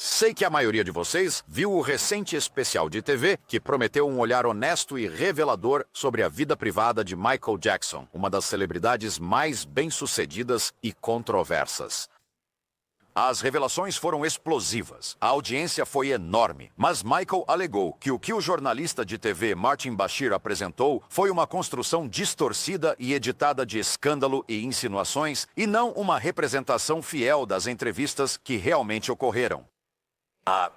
Sei que a maioria de vocês viu o recente especial de TV que prometeu um olhar honesto e revelador sobre a vida privada de Michael Jackson, uma das celebridades mais bem-sucedidas e controversas. As revelações foram explosivas, a audiência foi enorme, mas Michael alegou que o jornalista de TV Martin Bashir apresentou foi uma construção distorcida e editada de escândalo e insinuações e não uma representação fiel das entrevistas que realmente ocorreram.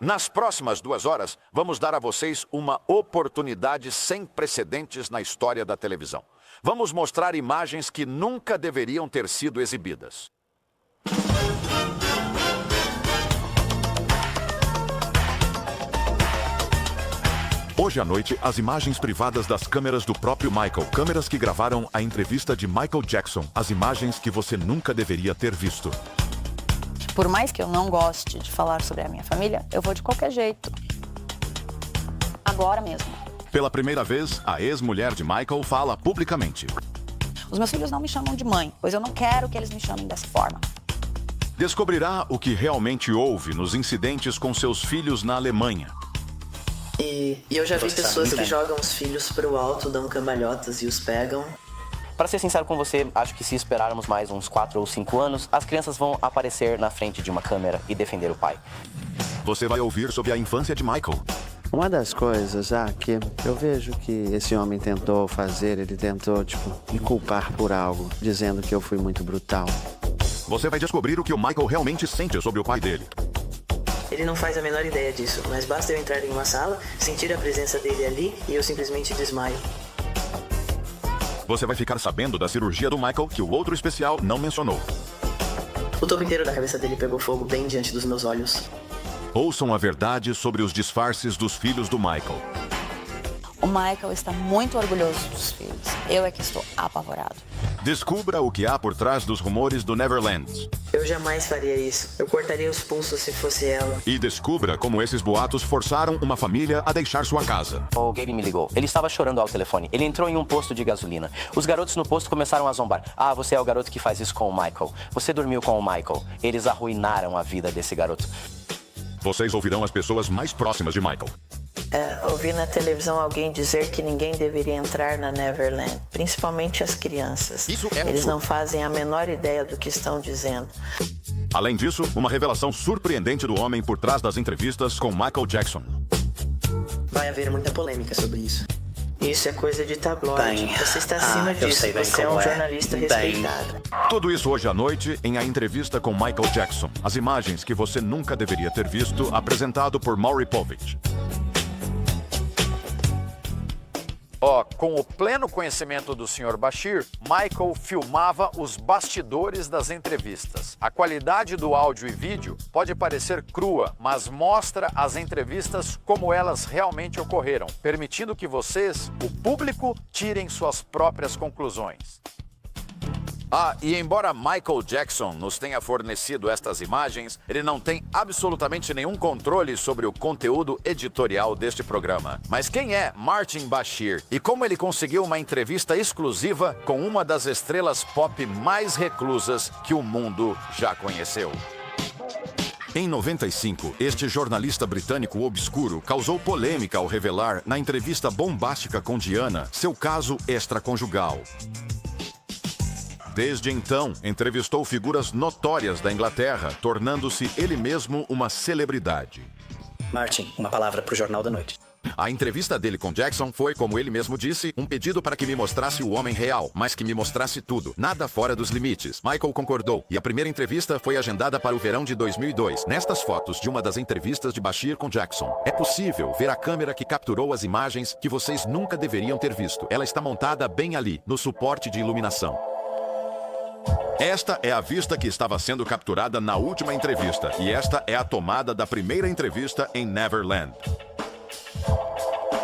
Nas próximas 2 horas, vamos dar a vocês uma oportunidade sem precedentes na história da televisão. Vamos mostrar imagens que nunca deveriam ter sido exibidas. Hoje à noite, as imagens privadas das câmeras do próprio Michael. Câmeras que gravaram a entrevista de Michael Jackson. As imagens que você nunca deveria ter visto. Por mais que eu não goste de falar sobre a minha família, eu vou de qualquer jeito. Agora mesmo. Pela primeira vez, a ex-mulher de Michael fala publicamente. Os meus filhos não me chamam de mãe, pois eu não quero que eles me chamem dessa forma. Descobrirá o que realmente houve nos incidentes com seus filhos na Alemanha. E eu já vi pessoas que jogam os filhos pro alto, dão cambalhotas e os pegam. Para ser sincero com você, acho que se esperarmos mais uns 4 ou 5 anos, as crianças vão aparecer na frente de uma câmera e defender o pai. Você vai ouvir sobre a infância de Michael. Uma das coisas, que eu vejo que esse homem tentou fazer, ele tentou, me culpar por algo, dizendo que eu fui muito brutal. Você vai descobrir o que o Michael realmente sente sobre o pai dele. Ele não faz a menor ideia disso, mas basta eu entrar em uma sala, sentir a presença dele ali e eu simplesmente desmaio. Você vai ficar sabendo da cirurgia do Michael que o outro especial não mencionou. O topo inteiro da cabeça dele pegou fogo bem diante dos meus olhos. Ouçam a verdade sobre os disfarces dos filhos do Michael. O Michael está muito orgulhoso dos filhos. Eu é que estou apavorado. Descubra o que há por trás dos rumores do Neverland. Eu jamais faria isso. Eu cortaria os pulsos se fosse ela. E descubra como esses boatos forçaram uma família a deixar sua casa. O Gabe me ligou. Ele estava chorando ao telefone. Ele entrou em um posto de gasolina. Os garotos no posto começaram a zombar. Você é o garoto que faz isso com o Michael. Você dormiu com o Michael. Eles arruinaram a vida desse garoto. Vocês ouvirão as pessoas mais próximas de Michael. Ouvi na televisão alguém dizer que ninguém deveria entrar na Neverland, principalmente as crianças. Eles não fazem a menor ideia do que estão dizendo. Além disso, uma revelação surpreendente do homem por trás das entrevistas com Michael Jackson. Vai haver muita polêmica sobre isso. Isso é coisa de tabloide. Você está acima disso. Você é um jornalista respeitado. Tudo isso hoje à noite em A Entrevista com Michael Jackson. As imagens que você nunca deveria ter visto, apresentado por Maury Povich. Com o pleno conhecimento do Sr. Bashir, Michael filmava os bastidores das entrevistas. A qualidade do áudio e vídeo pode parecer crua, mas mostra as entrevistas como elas realmente ocorreram, permitindo que vocês, o público, tirem suas próprias conclusões. E embora Michael Jackson nos tenha fornecido estas imagens, ele não tem absolutamente nenhum controle sobre o conteúdo editorial deste programa. Mas quem é Martin Bashir e como ele conseguiu uma entrevista exclusiva com uma das estrelas pop mais reclusas que o mundo já conheceu? Em 95, este jornalista britânico obscuro causou polêmica ao revelar, na entrevista bombástica com Diana, seu caso extraconjugal. Desde então, entrevistou figuras notórias da Inglaterra, tornando-se ele mesmo uma celebridade. Martin, uma palavra para o Jornal da Noite. A entrevista dele com Jackson foi, como ele mesmo disse, um pedido para que me mostrasse o homem real, mas que me mostrasse tudo, nada fora dos limites. Michael concordou, e a primeira entrevista foi agendada para o verão de 2002. Nestas fotos de uma das entrevistas de Bashir com Jackson, é possível ver a câmera que capturou as imagens que vocês nunca deveriam ter visto. Ela está montada bem ali, no suporte de iluminação. Esta é a vista que estava sendo capturada na última entrevista, e esta é a tomada da primeira entrevista em Neverland.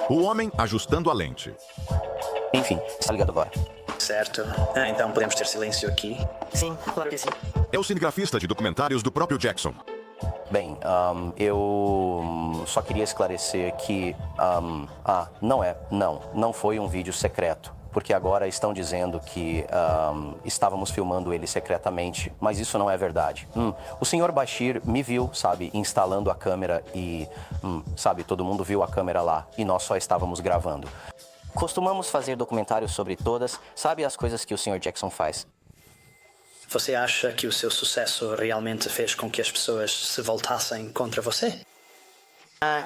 O homem ajustando a lente. Enfim, está ligado agora. Certo. Então podemos ter silêncio aqui? Sim, claro que sim. É o cinegrafista de documentários do próprio Jackson. Bem, eu só queria esclarecer que... não foi um vídeo secreto. porque agora estão dizendo que estávamos filmando ele secretamente, mas isso não é verdade. O Sr. Bashir me viu, sabe, instalando a câmera e, sabe, todo mundo viu a câmera lá e nós só estávamos gravando. Costumamos fazer documentários sobre todas, sabe, as coisas que o Sr. Jackson faz. Você acha que o seu sucesso realmente fez com que as pessoas se voltassem contra você?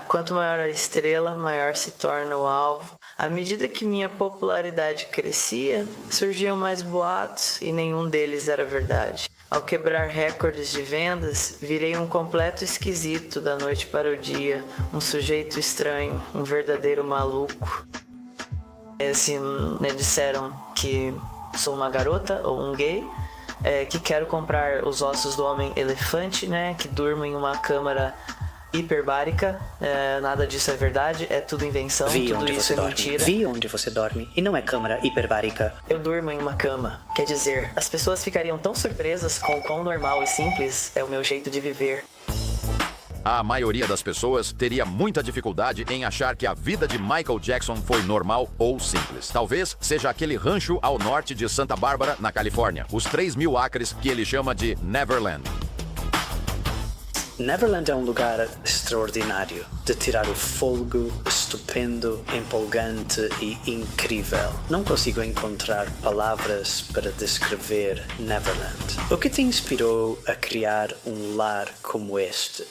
Quanto maior a estrela, maior se torna o alvo. À medida que minha popularidade crescia, surgiam mais boatos e nenhum deles era verdade. Ao quebrar recordes de vendas, virei um completo esquisito da noite para o dia, um sujeito estranho, um verdadeiro maluco. Disseram que sou uma garota ou um gay, que quero comprar os ossos do homem elefante, que durmo em uma câmara hiperbárica. Nada disso é verdade, é tudo invenção, tudo isso é mentira. Vi onde você dorme e não é câmara hiperbárica. Eu durmo em uma cama, quer dizer, as pessoas ficariam tão surpresas com o quão normal e simples é o meu jeito de viver. A maioria das pessoas teria muita dificuldade em achar que a vida de Michael Jackson foi normal ou simples. Talvez seja aquele rancho ao norte de Santa Bárbara, na Califórnia, os 3.000 acres que ele chama de Neverland. Neverland é um lugar extraordinário, de tirar o fôlego, estupendo, empolgante e incrível. Não consigo encontrar palavras para descrever Neverland. O que te inspirou a criar um lar como este?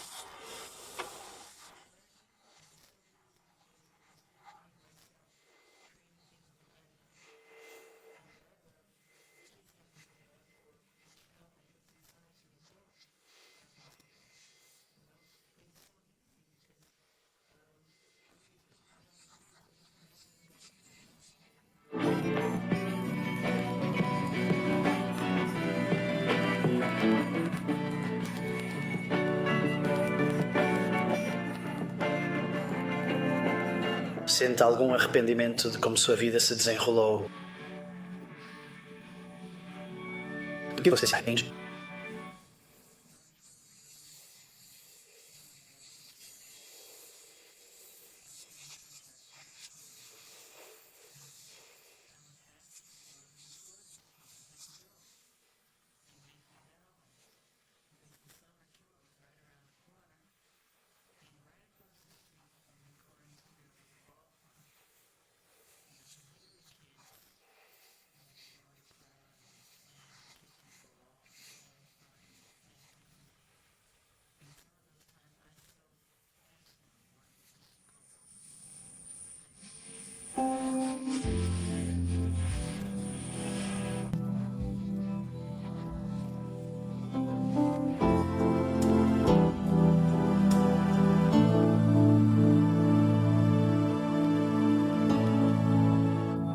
Sente algum arrependimento de como sua vida se desenrolou? Do que você se arrepende?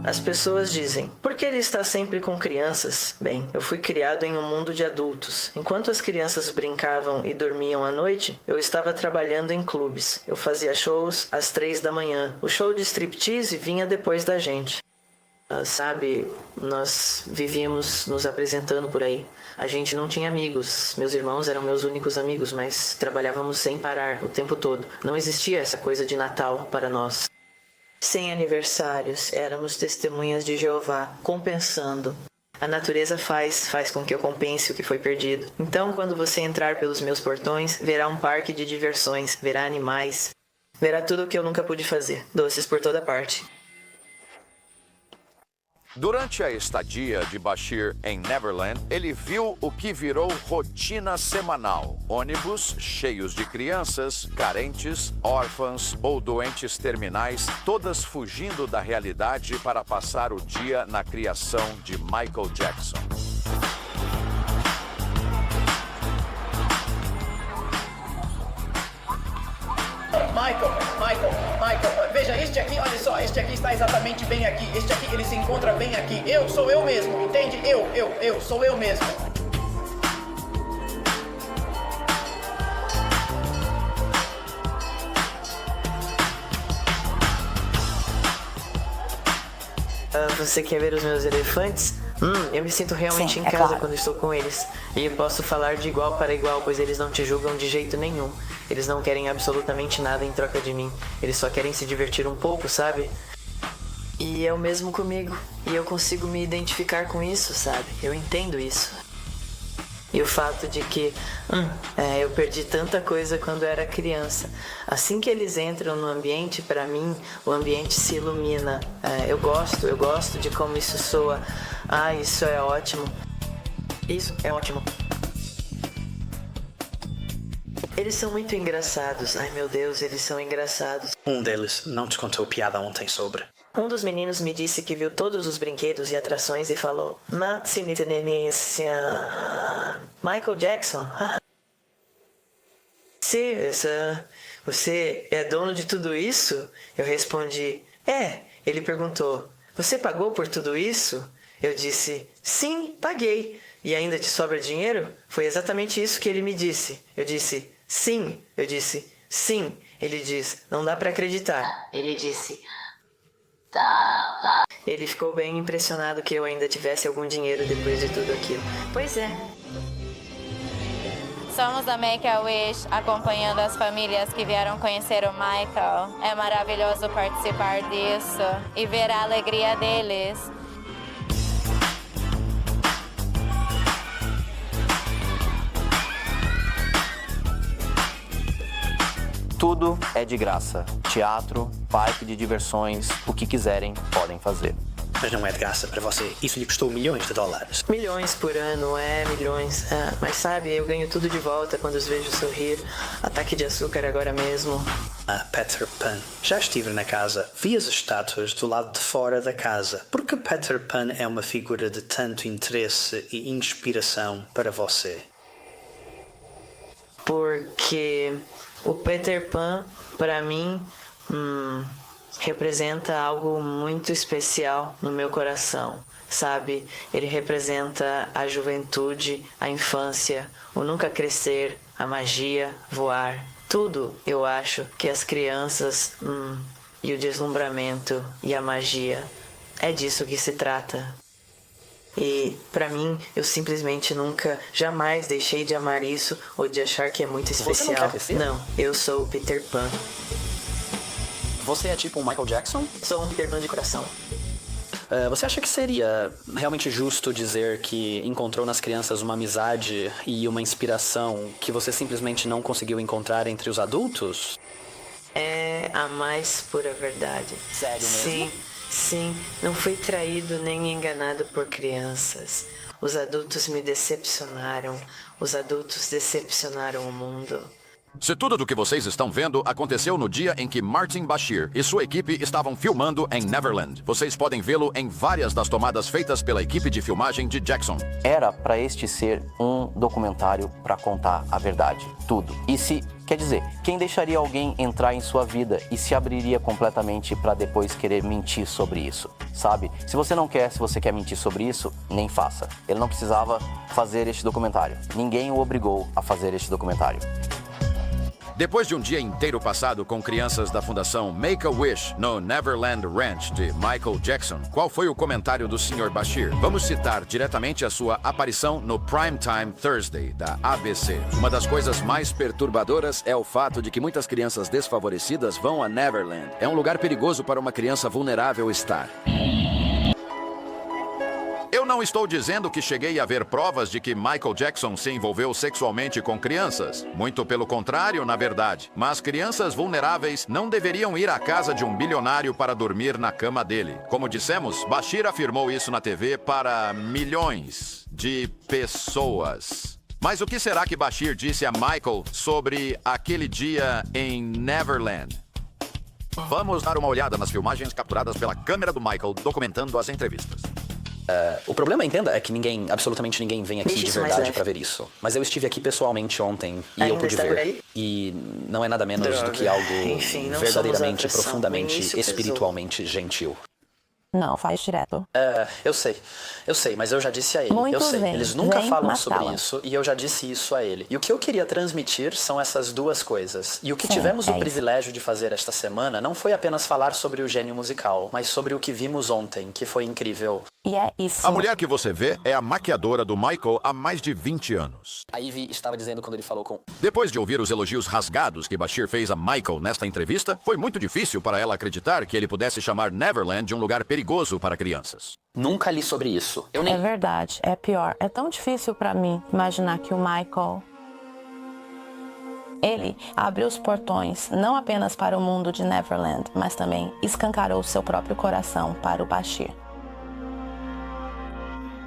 As pessoas dizem, por que ele está sempre com crianças? Bem, eu fui criado em um mundo de adultos. Enquanto as crianças brincavam e dormiam à noite, eu estava trabalhando em clubes. Eu fazia shows às 3 da manhã. O show de striptease vinha depois da gente. Sabe, nós vivíamos nos apresentando por aí. A gente não tinha amigos. Meus irmãos eram meus únicos amigos, mas trabalhávamos sem parar o tempo todo. Não existia essa coisa de Natal para nós. Sem aniversários, éramos testemunhas de Jeová, compensando. A natureza faz com que eu compense o que foi perdido. Então, quando você entrar pelos meus portões, verá um parque de diversões, verá animais, verá tudo o que eu nunca pude fazer. Doces por toda parte. Durante a estadia de Bashir em Neverland, ele viu o que virou rotina semanal. Ônibus cheios de crianças, carentes, órfãs ou doentes terminais, todas fugindo da realidade para passar o dia na criação de Michael Jackson. Michael, veja, este aqui, olha só, este aqui está exatamente bem aqui, este aqui, ele se encontra bem aqui, sou eu mesmo, entende? Sou eu mesmo. Você quer ver os meus elefantes? Eu me sinto realmente Sim, em é casa claro. quando estou com eles. E eu posso falar de igual para igual, pois eles não te julgam de jeito nenhum. Eles não querem absolutamente nada em troca de mim. Eles só querem se divertir um pouco, sabe? E é o mesmo comigo. E eu consigo me identificar com isso, sabe? Eu entendo isso. E o fato de que eu perdi tanta coisa quando era criança. Assim que eles entram no ambiente, pra mim, o ambiente se ilumina. Eu gosto de como isso soa. Isso é ótimo. Isso é ótimo. Eles são muito engraçados. Ai, meu Deus, eles são engraçados. Um deles não te contou piada ontem sobre. Um dos meninos me disse que viu todos os brinquedos e atrações e falou: Michael Jackson. Você é dono de tudo isso? Eu respondi: é. Ele perguntou: você pagou por tudo isso? Eu disse: sim, paguei. E ainda te sobra dinheiro? Foi exatamente isso que ele me disse. Eu disse: sim. Eu disse: sim. Ele diz: não dá pra acreditar. Ele disse: ele ficou bem impressionado que eu ainda tivesse algum dinheiro depois de tudo aquilo. Pois é. Somos da Make-A-Wish, acompanhando as famílias que vieram conhecer o Michael. É maravilhoso participar disso e ver a alegria deles. Tudo é de graça. Teatro, parque de diversões, o que quiserem, podem fazer. Mas não é de graça para você. Isso lhe custou milhões de dólares. Milhões por ano, milhões. Mas sabe, eu ganho tudo de volta quando os vejo sorrir. Ataque de açúcar agora mesmo. Peter Pan. Já estive na casa. Vi as estátuas do lado de fora da casa. Por que Peter Pan é uma figura de tanto interesse e inspiração para você? Porque o Peter Pan, para mim, representa algo muito especial no meu coração, sabe? Ele representa a juventude, a infância, o nunca crescer, a magia, voar. Tudo, eu acho, que as crianças e o deslumbramento e a magia, é disso que se trata. E, pra mim, eu simplesmente nunca, jamais deixei de amar isso ou de achar que é muito especial. Você não quer crescer? Não, eu sou o Peter Pan. Você é tipo um Michael Jackson? Sou um Peter Pan de coração. Você acha que seria realmente justo dizer que encontrou nas crianças uma amizade e uma inspiração que você simplesmente não conseguiu encontrar entre os adultos? É a mais pura verdade. Sério mesmo? Sim, não fui traído nem enganado por crianças. Os adultos me decepcionaram. Os adultos decepcionaram o mundo. Se tudo do que vocês estão vendo aconteceu no dia em que Martin Bashir e sua equipe estavam filmando em Neverland, vocês podem vê-lo em várias das tomadas feitas pela equipe de filmagem de Jackson. Era para este ser um documentário para contar a verdade, tudo. Quer dizer, quem deixaria alguém entrar em sua vida e se abriria completamente para depois querer mentir sobre isso, sabe? Se você quer mentir sobre isso, nem faça. Ele não precisava fazer este documentário. Ninguém o obrigou a fazer este documentário. Depois de um dia inteiro passado com crianças da fundação Make-A-Wish no Neverland Ranch de Michael Jackson, qual foi o comentário do Sr. Bashir? Vamos citar diretamente a sua aparição no Primetime Thursday da ABC. Uma das coisas mais perturbadoras é o fato de que muitas crianças desfavorecidas vão a Neverland. É um lugar perigoso para uma criança vulnerável estar. Eu não estou dizendo que cheguei a ver provas de que Michael Jackson se envolveu sexualmente com crianças. Muito pelo contrário, na verdade. Mas crianças vulneráveis não deveriam ir à casa de um bilionário para dormir na cama dele. Como dissemos, Bashir afirmou isso na TV para milhões de pessoas. Mas o que será que Bashir disse a Michael sobre aquele dia em Neverland? Vamos dar uma olhada nas filmagens capturadas pela câmera do Michael documentando as entrevistas. O problema, entenda, é que absolutamente ninguém vem aqui de verdade pra ver isso. Mas eu estive aqui pessoalmente ontem e eu pude ver. E não é nada menos do que algo verdadeiramente, profundamente, espiritualmente gentil. Não, faz direto. Eu sei, mas eu já disse a ele. Muito eu sei, bem, eles nunca vem falam matá-la. sobre isso e eu já disse isso a ele. E o que eu queria transmitir são essas duas coisas. E o que Sim, tivemos é o isso. privilégio de fazer esta semana não foi apenas falar sobre o gênio musical, mas sobre o que vimos ontem, que foi incrível. E é isso. A mulher que você vê é a maquiadora do Michael há mais de 20 anos. A Ivy estava dizendo quando ele falou com... Depois de ouvir os elogios rasgados que Bashir fez a Michael nesta entrevista, foi muito difícil para ela acreditar que ele pudesse chamar Neverland de um lugar perigoso para crianças. Nunca li sobre isso. Eu É nem... verdade, é pior. É tão difícil pra mim imaginar que o Michael... Ele abriu os portões não apenas para o mundo de Neverland, mas também escancarou seu próprio coração para o Bashir.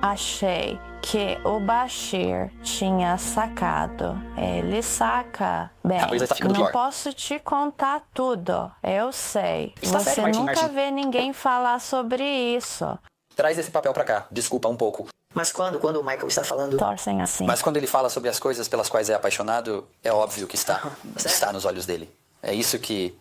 Achei que o Bashir tinha sacado. Ele saca. Bem, A coisa está ficando não pior. posso te contar tudo. Eu sei. Está Você certo, Martin, nunca Martin. vê ninguém falar sobre isso. Traz esse papel pra cá. Desculpa um pouco. Mas quando o Michael está falando... Torcem assim. Mas quando ele fala sobre as coisas pelas quais é apaixonado, é óbvio que está nos olhos dele. É isso que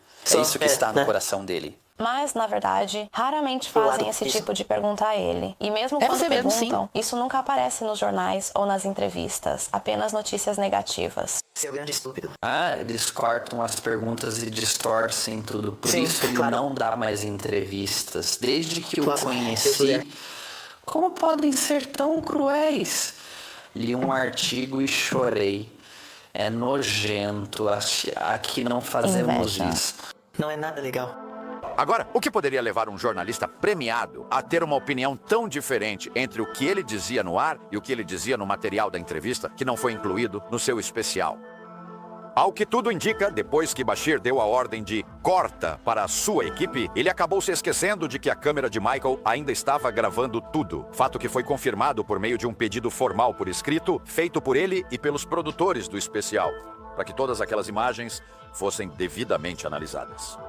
está no coração dele. Mas, na verdade, raramente Do fazem lado, esse isso. tipo de pergunta a ele. E mesmo É quando você mesmo, perguntam, isso nunca aparece nos jornais ou nas entrevistas. Apenas notícias negativas. Seu grande estúpido. Eles cortam as perguntas e distorcem tudo. Por Sim, isso ele claro. não dá mais entrevistas. Desde que o Claro, conheci... eu sei. Como podem ser tão cruéis? Li um artigo e chorei. É nojento. Aqui não fazemos Inveja. isso. Não é nada legal. Agora, o que poderia levar um jornalista premiado a ter uma opinião tão diferente entre o que ele dizia no ar e o que ele dizia no material da entrevista, que não foi incluído no seu especial? Ao que tudo indica, depois que Bashir deu a ordem de corta para a sua equipe, ele acabou se esquecendo de que a câmera de Michael ainda estava gravando tudo. Fato que foi confirmado por meio de um pedido formal por escrito, feito por ele e pelos produtores do especial, para que todas aquelas imagens fossem devidamente analisadas.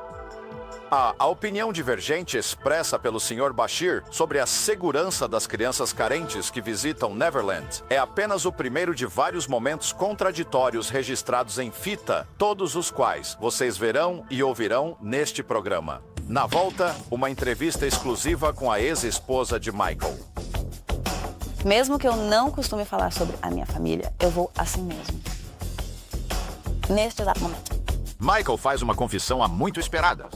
A opinião divergente expressa pelo Sr. Bashir sobre a segurança das crianças carentes que visitam Neverland é apenas o primeiro de vários momentos contraditórios registrados em fita, todos os quais vocês verão e ouvirão neste programa. Na volta, uma entrevista exclusiva com a ex-esposa de Michael. Mesmo que eu não costume falar sobre a minha família, eu vou assim mesmo. Neste exato momento. Michael faz uma confissão muito esperada.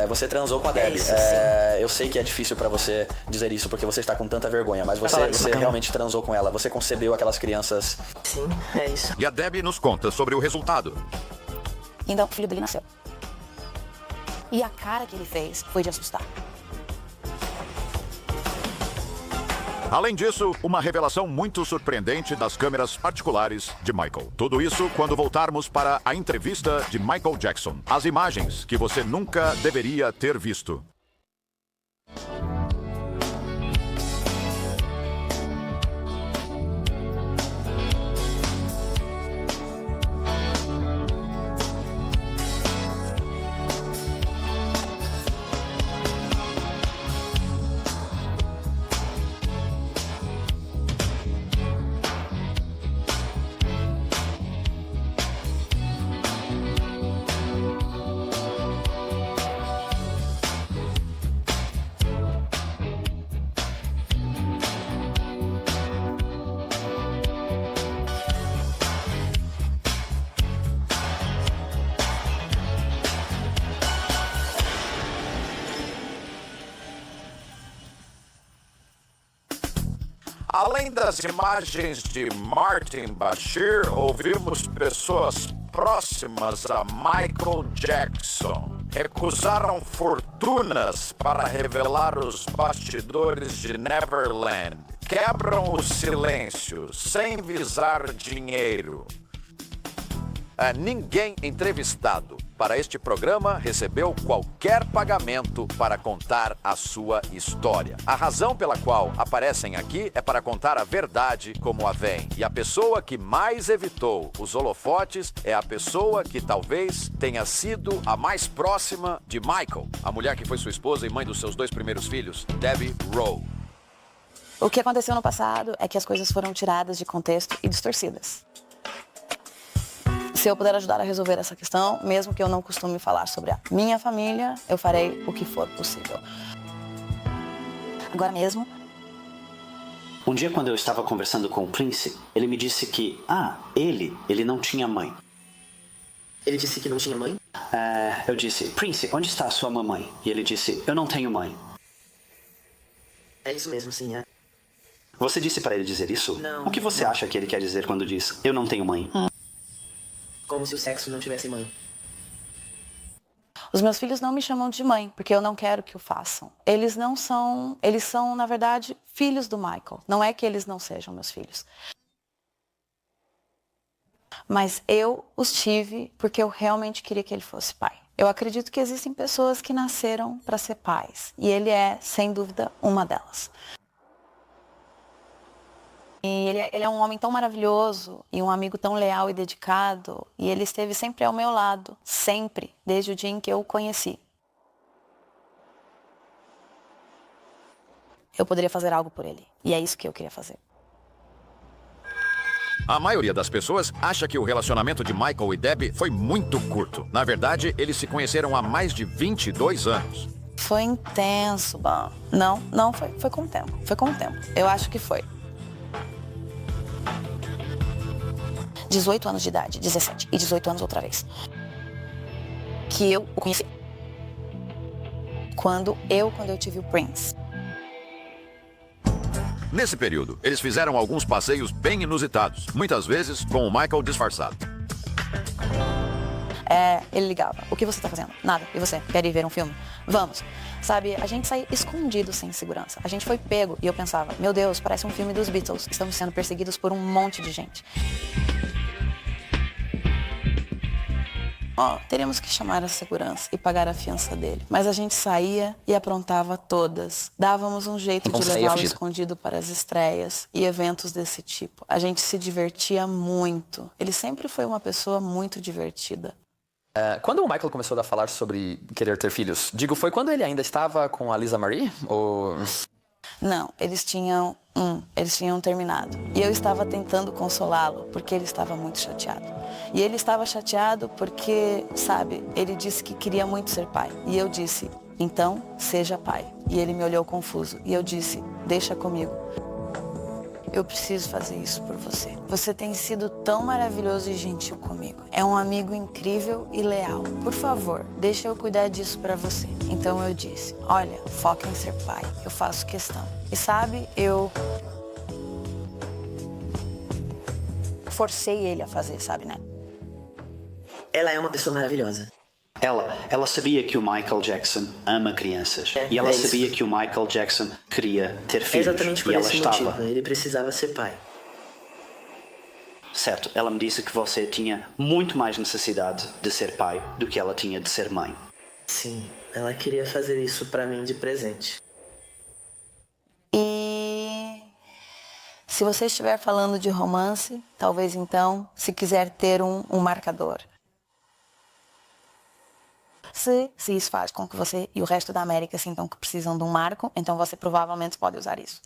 Você transou com a Debbie. isso, sim. Eu sei que é difícil pra você dizer isso porque você está com tanta vergonha, mas falar isso, você cara. realmente transou com ela. Você concebeu aquelas crianças. Sim, é isso. E a Debbie nos conta sobre o resultado. Então, o filho dele nasceu. E a cara que ele fez foi de assustar. Além disso, uma revelação muito surpreendente das câmeras particulares de Michael. Tudo isso quando voltarmos para a entrevista de Michael Jackson. As imagens que você nunca deveria ter visto. Além das imagens de Martin Bashir, ouvimos pessoas próximas a Michael Jackson. Recusaram fortunas para revelar os bastidores de Neverland. Quebram o silêncio, sem visar dinheiro. Ninguém entrevistado para este programa recebeu qualquer pagamento para contar a sua história. A razão pela qual aparecem aqui é para contar a verdade como a vem. E a pessoa que mais evitou os holofotes é a pessoa que talvez tenha sido a mais próxima de Michael, a mulher que foi sua esposa e mãe dos seus 2 primeiros filhos, Debbie Rowe. O que aconteceu no passado é que as coisas foram tiradas de contexto e distorcidas. Se eu puder ajudar a resolver essa questão, mesmo que eu não costume falar sobre a minha família, eu farei o que for possível. Agora mesmo. Um dia, quando eu estava conversando com o Prince, ele me disse que, ele não tinha mãe. Ele disse que não tinha mãe? Eu disse, Prince, onde está a sua mamãe? E ele disse, eu não tenho mãe. É isso mesmo, sim, é. Você disse para ele dizer isso? Não. O que você acha que ele quer dizer quando diz, eu não tenho mãe? Como se o sexo não tivesse mãe. Os meus filhos não me chamam de mãe, porque eu não quero que o façam. Eles são, na verdade, filhos do Michael. Não é que eles não sejam meus filhos. Mas eu os tive porque eu realmente queria que ele fosse pai. Eu acredito que existem pessoas que nasceram para ser pais. E ele é, sem dúvida, uma delas. E ele é um homem tão maravilhoso e um amigo tão leal e dedicado. E ele esteve sempre ao meu lado, sempre, desde o dia em que eu o conheci. Eu poderia fazer algo por ele. E é isso que eu queria fazer. A maioria das pessoas acha que o relacionamento de Michael e Debbie foi muito curto. Na verdade, eles se conheceram há mais de 22 anos. Foi intenso, bom. Não, foi com o tempo. Foi com o tempo. Eu acho que foi. 18 anos de idade, 17 e 18 anos outra vez. Que eu o conheci. Quando eu tive o Prince. Nesse período, eles fizeram alguns passeios bem inusitados, muitas vezes com o Michael disfarçado. Ele ligava. O que você tá fazendo? Nada. E você? Quer ir ver um filme? Vamos. Sabe, a gente saía escondido sem segurança. A gente foi pego e eu pensava, meu Deus, parece um filme dos Beatles. Estamos sendo perseguidos por um monte de gente. Teríamos que chamar a segurança e pagar a fiança dele. Mas a gente saía e aprontava todas. Dávamos um jeito de levá-lo escondido para as estreias e eventos desse tipo. A gente se divertia muito. Ele sempre foi uma pessoa muito divertida. Quando o Michael começou a falar sobre querer ter filhos, foi quando ele ainda estava com a Lisa Marie? Ou... Não, eles tinham terminado. E eu estava tentando consolá-lo, porque ele estava muito chateado. E ele estava chateado porque, sabe, ele disse que queria muito ser pai. E eu disse, então, seja pai. E ele me olhou confuso. E eu disse, deixa comigo. Eu preciso fazer isso por você. Você tem sido tão maravilhoso e gentil comigo. É um amigo incrível e leal. Por favor, deixa eu cuidar disso pra você. Então eu disse, olha, foca em ser pai. Eu faço questão. E sabe, eu forcei ele a fazer, sabe, né? Ela é uma pessoa maravilhosa. Ela sabia que o Michael Jackson ama crianças. E ela sabia que o Michael Jackson queria ter filhos. Exatamente por e ela esse estava. motivo. Ele precisava ser pai. Certo, ela me disse que você tinha muito mais necessidade de ser pai do que ela tinha de ser mãe. Sim, ela queria fazer isso pra mim de presente. E se você estiver falando de romance, talvez então, se quiser ter um marcador. Se isso faz com que você e o resto da América sintam que precisam de um marco, então você provavelmente pode usar isso.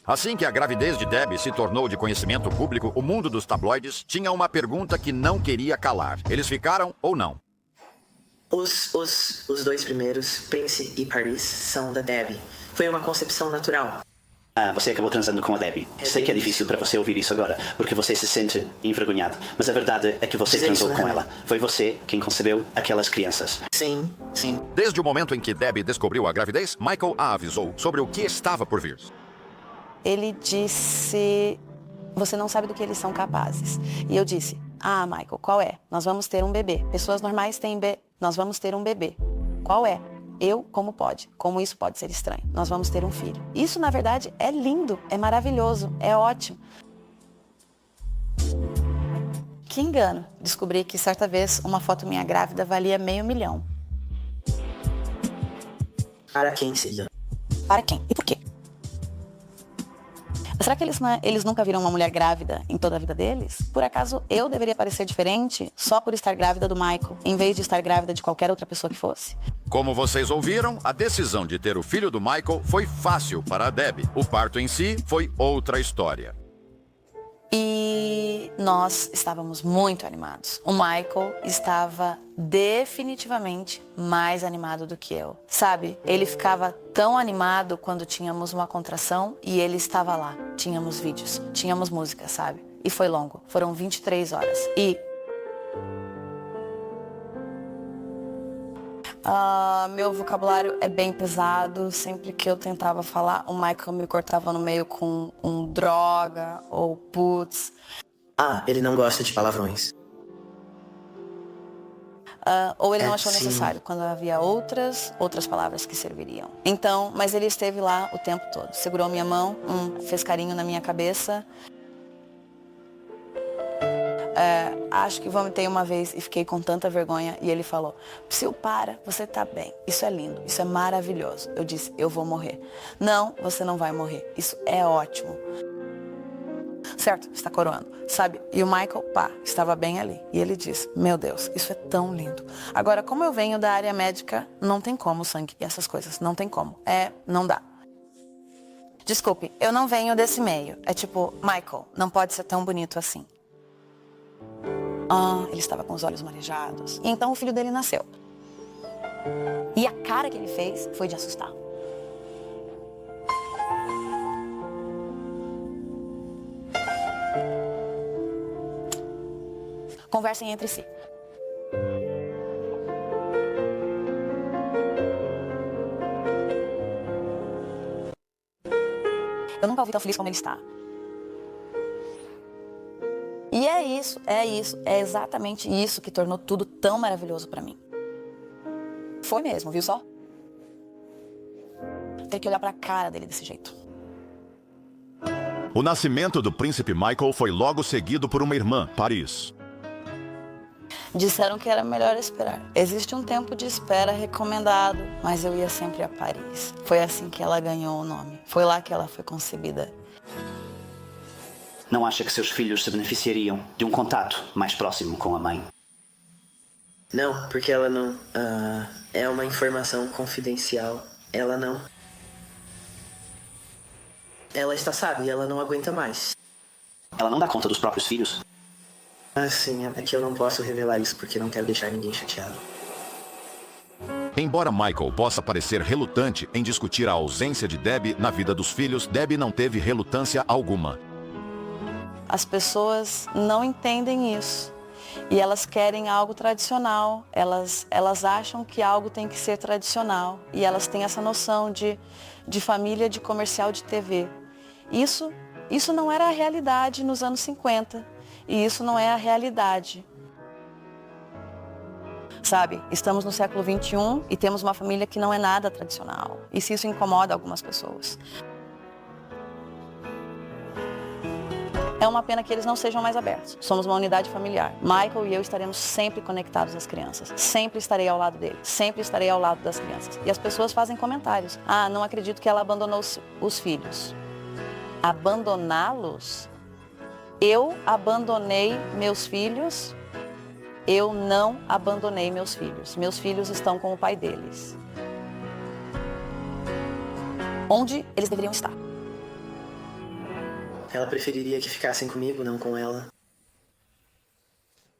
Assim que a gravidez de Debbie se tornou de conhecimento público, o mundo dos tabloides tinha uma pergunta que não queria calar. Eles ficaram ou não? Os dois primeiros, Prince e Paris, são da Debbie. Foi uma concepção natural. Você acabou transando com a Debbie. Sei que é difícil para você ouvir isso agora, porque você se sente envergonhado. Mas a verdade é que você transou com ela. Foi você quem concebeu aquelas crianças. Sim. Desde o momento em que Debbie descobriu a gravidez, Michael a avisou sobre o que estava por vir. Ele disse, você não sabe do que eles são capazes. E eu disse, Michael, qual é? Nós vamos ter um bebê. Pessoas normais têm nós vamos ter um bebê. Qual é? Como isso pode ser estranho? Nós vamos ter um filho. Isso, na verdade, é lindo, é maravilhoso, é ótimo. Que engano. Descobri que certa vez uma foto minha grávida valia $500 mil. Para quem, Cida? Para quem? E por quê? Será que eles nunca viram uma mulher grávida em toda a vida deles? Por acaso eu deveria parecer diferente só por estar grávida do Michael, em vez de estar grávida de qualquer outra pessoa que fosse? Como vocês ouviram, a decisão de ter o filho do Michael foi fácil para a Debbie. O parto em si foi outra história. E nós estávamos muito animados. O Michael estava definitivamente mais animado do que eu. Sabe, ele ficava tão animado quando tínhamos uma contração e ele estava lá. Tínhamos vídeos, tínhamos música, sabe? E foi longo, foram 23 horas. E meu vocabulário é bem pesado. Sempre que eu tentava falar, o Michael me cortava no meio com um droga ou putz. Ele não gosta de palavrões. Ou ele não achou sim. necessário, quando havia outras palavras que serviriam. Então, mas ele esteve lá o tempo todo. Segurou minha mão, fez carinho na minha cabeça. Acho que vomitei uma vez e fiquei com tanta vergonha. E ele falou, Psyu, para, você tá bem. Isso é lindo, isso é maravilhoso. Eu disse, eu vou morrer. Não, você não vai morrer. Isso é ótimo. Certo, está coroando, sabe? E o Michael, estava bem ali. E ele disse, meu Deus, isso é tão lindo. Agora, como eu venho da área médica, não tem como sangue e essas coisas. Não tem como. Não dá. Desculpe, eu não venho desse meio. É tipo, Michael, não pode ser tão bonito assim. Ele estava com os olhos marejados. E então o filho dele nasceu. E a cara que ele fez foi de assustar. Conversem entre si. Eu nunca ouvi tão feliz como ele está. E é exatamente isso que tornou tudo tão maravilhoso pra mim. Foi mesmo, viu só? Ter que olhar pra cara dele desse jeito. O nascimento do príncipe Michael foi logo seguido por uma irmã, Paris. Disseram que era melhor esperar. Existe um tempo de espera recomendado, mas eu ia sempre a Paris. Foi assim que ela ganhou o nome. Foi lá que ela foi concebida. Não acha que seus filhos se beneficiariam de um contato mais próximo com a mãe? Não, porque ela não... é uma informação confidencial. Ela não... Ela está sábia, ela não aguenta mais. Ela não dá conta dos próprios filhos? Sim, é que eu não posso revelar isso porque não quero deixar ninguém chateado. Embora Michael possa parecer relutante em discutir a ausência de Debbie na vida dos filhos, Debbie não teve relutância alguma. As pessoas não entendem isso. E elas querem algo tradicional. Elas acham que algo tem que ser tradicional. E elas têm essa noção de família, de comercial de TV. Isso não era a realidade nos anos 50. E isso não é a realidade. Sabe, estamos no século XXI e temos uma família que não é nada tradicional. E se isso incomoda algumas pessoas. É uma pena que eles não sejam mais abertos. Somos uma unidade familiar. Michael e eu estaremos sempre conectados às crianças. Sempre estarei ao lado dele. Sempre estarei ao lado das crianças. E as pessoas fazem comentários. Não acredito que ela abandonou os filhos. Abandoná-los? Eu abandonei meus filhos? Eu não abandonei meus filhos. Meus filhos estão com o pai deles. Onde eles deveriam estar? Ela preferiria que ficassem comigo, não com ela.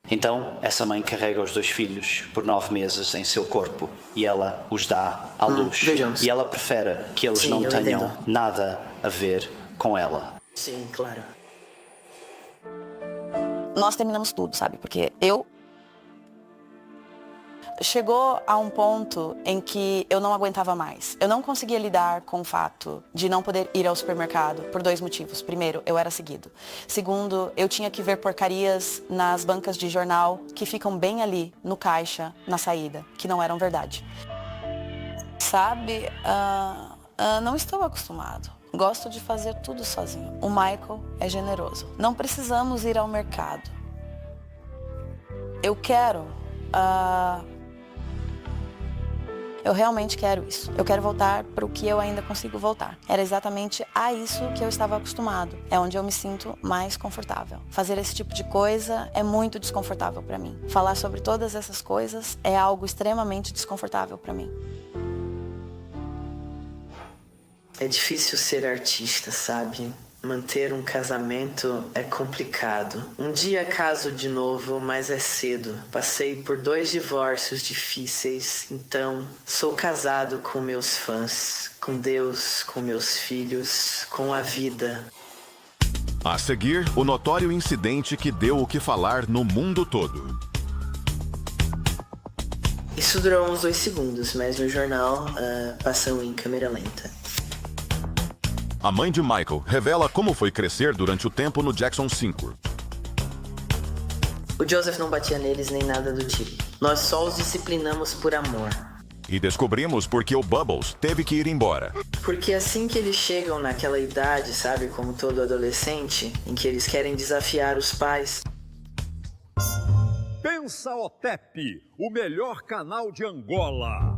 Então, essa mãe carrega os 2 filhos por 9 meses em seu corpo e ela os dá à luz. Vejamos. E ela prefere que eles não tenham nada a ver com ela. Sim, claro. Nós terminamos tudo, sabe? Porque chegou a um ponto em que eu não aguentava mais. Eu não conseguia lidar com o fato de não poder ir ao supermercado por 2 motivos. Primeiro, eu era seguido. Segundo, eu tinha que ver porcarias nas bancas de jornal que ficam bem ali, no caixa, na saída, que não eram verdade. Sabe, não estou acostumado. Gosto de fazer tudo sozinho. O Michael é generoso. Não precisamos ir ao mercado. Eu quero... Eu realmente quero isso. Eu quero voltar para o que eu ainda consigo voltar. Era exatamente a isso que eu estava acostumado. É onde eu me sinto mais confortável. Fazer esse tipo de coisa é muito desconfortável para mim. Falar sobre todas essas coisas é algo extremamente desconfortável para mim. É difícil ser artista, sabe? Manter um casamento é complicado. Um dia caso de novo, mas é cedo. Passei por 2 divórcios difíceis, então sou casado com meus fãs, com Deus, com meus filhos, com a vida. A seguir, o notório incidente que deu o que falar no mundo todo. Isso durou uns 2 segundos, mas no jornal passou em câmera lenta. A mãe de Michael revela como foi crescer durante o tempo no Jackson 5. O Joseph não batia neles nem nada do tipo. Nós só os disciplinamos por amor. E descobrimos por que o Bubbles teve que ir embora. Porque assim que eles chegam naquela idade, sabe, como todo adolescente, em que eles querem desafiar os pais. Pensa OTEP, o melhor canal de Angola.